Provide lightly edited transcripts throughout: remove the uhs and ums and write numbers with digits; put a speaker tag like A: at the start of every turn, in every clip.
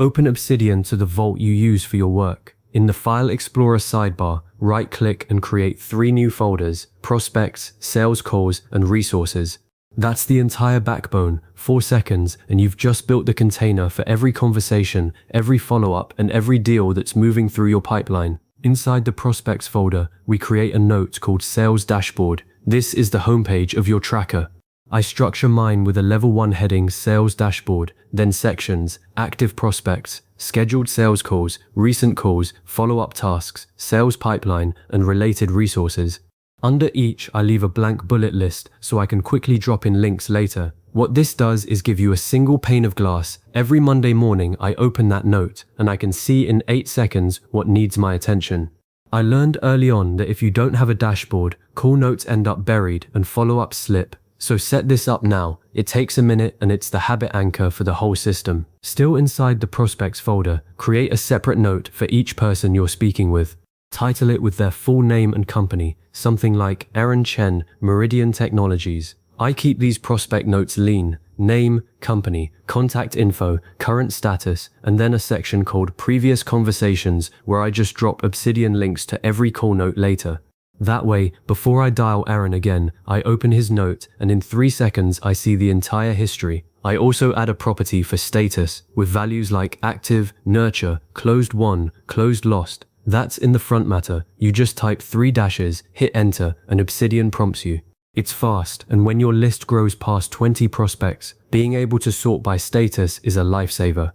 A: Open Obsidian to the vault you use for your work. In the File Explorer sidebar, right-click and create 3 new folders: Prospects, Sales Calls, and Resources. That's the entire backbone, 4 seconds, and you've just built the container for every conversation, every follow-up, and every deal that's moving through your pipeline. Inside the Prospects folder, we create a note called Sales Dashboard. This is the homepage of your tracker. I structure mine with a level 1 heading, Sales Dashboard, then sections: Active Prospects, Scheduled Sales Calls, Recent Calls, Follow-up Tasks, Sales Pipeline, and Related Resources. Under each, I leave a blank bullet list so I can quickly drop in links later. What this does is give you a single pane of glass. Every Monday morning, I open that note, and I can see in 8 seconds what needs my attention. I learned early on that if you don't have a dashboard, call notes end up buried and follow-ups slip. So set this up now. It takes a minute and it's the habit anchor for the whole system. Still inside the Prospects folder, create a separate note for each person you're speaking with. Title it with their full name and company, something like Aaron Chen, Meridian Technologies. I keep these prospect notes lean: name, company, contact info, current status, and then a section called Previous Conversations where I just drop Obsidian links to every call note later. That way, before I dial Aaron again, I open his note, and in 3 seconds I see the entire history. I also add a property for status, with values like active, nurture, closed won, closed lost. That's in the front matter. You just type 3 dashes, hit enter, and Obsidian prompts you. It's fast, and when your list grows past 20 prospects, being able to sort by status is a lifesaver.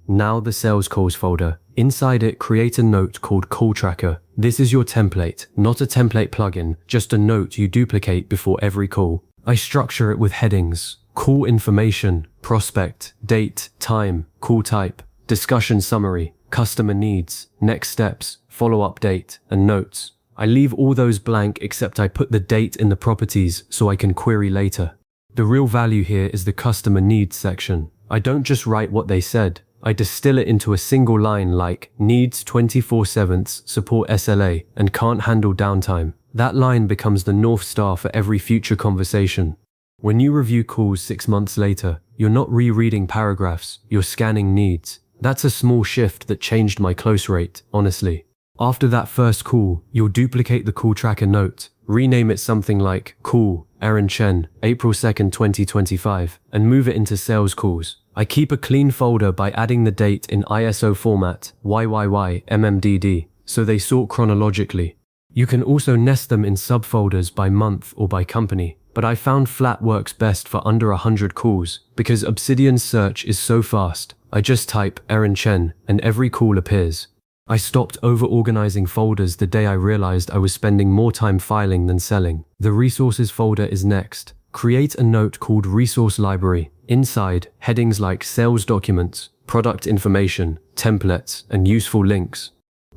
A: Now the Sales Calls folder. Inside it, create a note called Call Tracker. This is your template, not a template plugin, just a note you duplicate before every call. I structure it with headings: call information, prospect, date, time, call type, discussion summary, customer needs, next steps, follow-up date, and notes. I leave all those blank except I put the date in the properties so I can query later. The real value here is the customer needs section. I don't just write what they said. I distill it into a single line like needs 24/7 support SLA and can't handle downtime. That line becomes the North Star for every future conversation. When you review calls 6 months later, you're not rereading paragraphs, you're scanning needs. That's a small shift that changed my close rate, honestly. After that first call, you'll duplicate the call tracker note, rename it something like Call Aaron Chen, April 2nd, 2025, and move it into Sales Calls. I keep a clean folder by adding the date in ISO format, YYY, so they sort chronologically. You can also nest them in subfolders by month or by company, but I found flat works best for under 100 calls because Obsidian's search is so fast. I just type Aaron Chen and every call appears. I stopped over-organizing folders the day I realized I was spending more time filing than selling. The Resources folder is next. Create a note called Resource Library. Inside, headings like Sales Documents, Product Information, Templates, and Useful Links.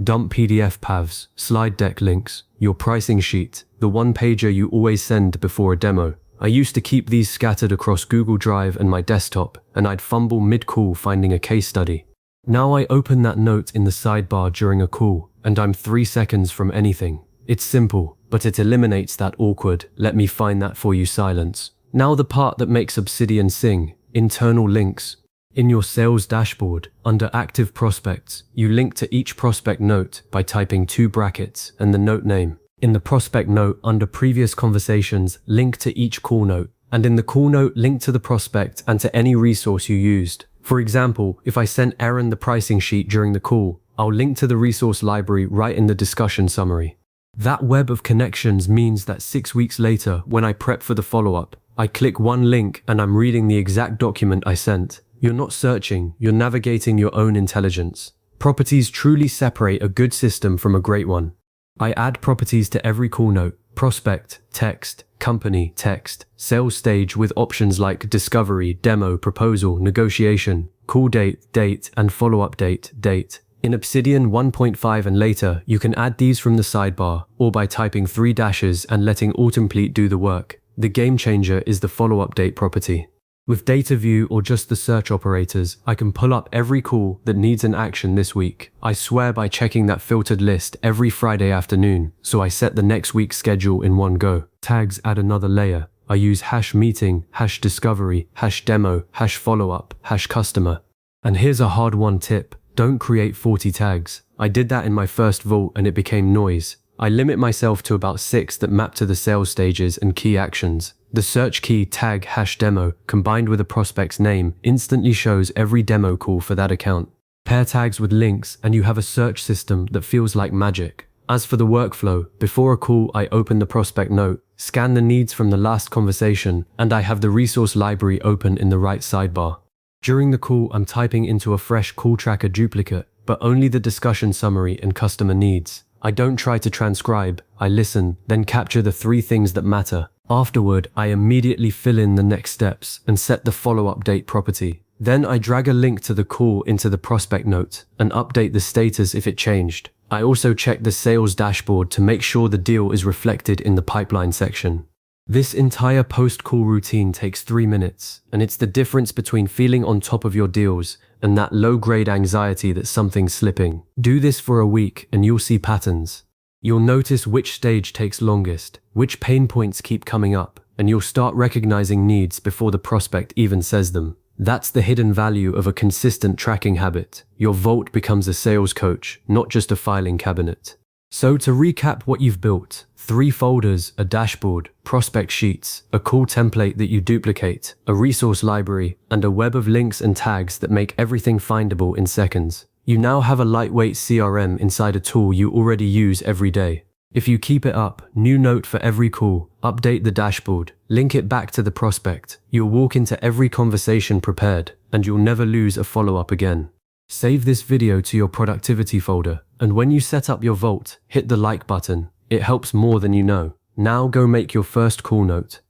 A: Dump PDF paths, slide deck links, your pricing sheet, the one-pager you always send before a demo. I used to keep these scattered across Google Drive and my desktop, and I'd fumble mid-call finding a case study. Now I open that note in the sidebar during a call, and I'm 3 seconds from anything. It's simple, but it eliminates that awkward, let me find that for you silence. Now the part that makes Obsidian sing, internal links. In your sales dashboard, under active prospects, you link to each prospect note by typing 2 brackets and the note name. In the prospect note, under previous conversations, link to each call note. And in the call note, link to the prospect and to any resource you used. For example, if I sent Aaron the pricing sheet during the call, I'll link to the resource library right in the discussion summary. That web of connections means that 6 weeks later, when I prep for the follow-up, I click one link and I'm reading the exact document I sent. You're not searching, you're navigating your own intelligence. Properties truly separate a good system from a great one. I add properties to every call note: prospect, text, company, text, sales stage with options like discovery, demo, proposal, negotiation, call date, and follow-up date. In Obsidian 1.5 and later, you can add these from the sidebar or by typing 3 dashes and letting autocomplete do the work. The game changer is the follow-up date property. With data view or just the search operators, I can pull up every call that needs an action this week. I swear by checking that filtered list every Friday afternoon, so I set the next week's schedule in one go. Tags add another layer. I use #meeting, #discovery, #demo, #follow-up, #customer. And here's a hard one tip. Don't create 40 tags. I did that in my first vault and it became noise. I limit myself to about 6 that map to the sales stages and key actions. The search key tag #demo combined with a prospect's name instantly shows every demo call for that account. Pair tags with links and you have a search system that feels like magic. As for the workflow, before a call I open the prospect note, scan the needs from the last conversation, and I have the resource library open in the right sidebar. During the call I'm typing into a fresh call tracker duplicate, but only the discussion summary and customer needs. I don't try to transcribe, I listen, then capture the 3 things that matter. Afterward, I immediately fill in the next steps and set the follow-up date property. Then I drag a link to the call into the prospect note and update the status if it changed. I also check the sales dashboard to make sure the deal is reflected in the pipeline section. This entire post-call routine takes 3 minutes, and it's the difference between feeling on top of your deals and that low-grade anxiety that something's slipping. Do this for a week and you'll see patterns. You'll notice which stage takes longest, which pain points keep coming up, and you'll start recognizing needs before the prospect even says them. That's the hidden value of a consistent tracking habit. Your vault becomes a sales coach, not just a filing cabinet. So to recap what you've built: 3 folders, a dashboard, prospect sheets, a call template that you duplicate, a resource library, and a web of links and tags that make everything findable in seconds. You now have a lightweight CRM inside a tool you already use every day. If you keep it up, new note for every call, update the dashboard, link it back to the prospect, you'll walk into every conversation prepared, and you'll never lose a follow-up again. Save this video to your productivity folder, and when you set up your vault, hit the like button. It helps more than you know. Now go make your first call note.